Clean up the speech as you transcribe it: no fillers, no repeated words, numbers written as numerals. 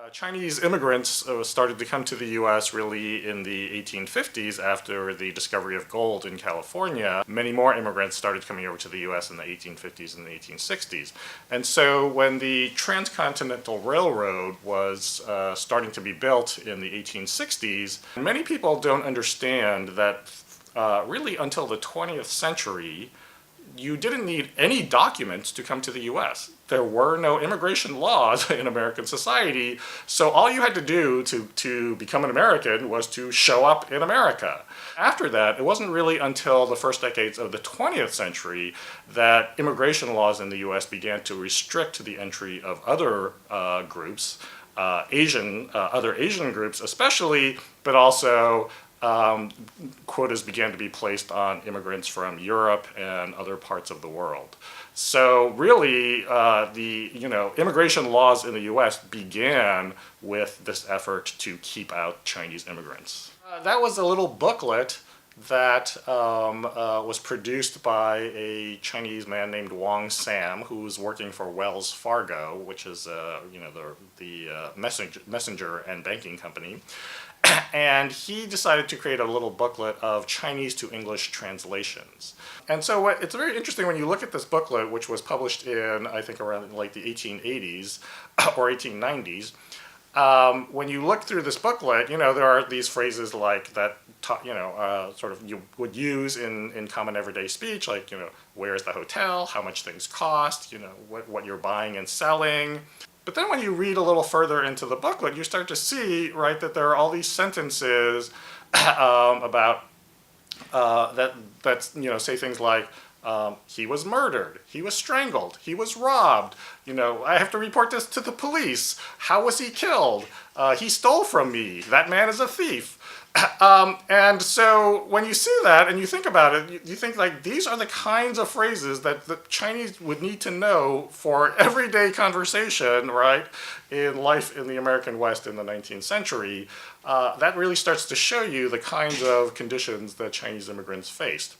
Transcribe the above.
Chinese immigrants started to come to the U.S. really in the 1850s after the discovery of gold in California. Many more immigrants started coming over to the U.S. in the 1850s and the 1860s. And so when the Transcontinental Railroad was starting to be built in the 1860s, many people don't understand that really until the 20th century, you didn't need any documents to come to the U.S. There were no immigration laws in American society, so all you had to do to become an American was to show up in America. After that, it wasn't really until the first decades of the 20th century that immigration laws in the U.S. began to restrict the entry of other groups, other Asian groups especially, but also quotas began to be placed on immigrants from Europe and other parts of the world. So really, the immigration laws in the U.S. began with this effort to keep out Chinese immigrants. That was a little booklet that was produced by a Chinese man named Wong Sam, who was working for Wells Fargo, which is the messenger and banking company. And he decided to create a little booklet of Chinese to English translations. And so it's very interesting when you look at this booklet, which was published in, I think, around like the 1880s or 1890s. When you look through this booklet, there are these phrases like that, sort of you would use in common everyday speech, like, where's the hotel, how much things cost, what you're buying and selling. But then when you read a little further into the booklet, you start to see, right, that there are all these sentences about that say things like, he was murdered, he was strangled, he was robbed, I have to report this to the police, how was he killed, he stole from me, that man is a thief. And so when you see that and you think about it, you think like these are the kinds of phrases that the Chinese would need to know for everyday conversation, right, in life in the American West in the 19th century. That really starts to show you the kinds of conditions that Chinese immigrants faced.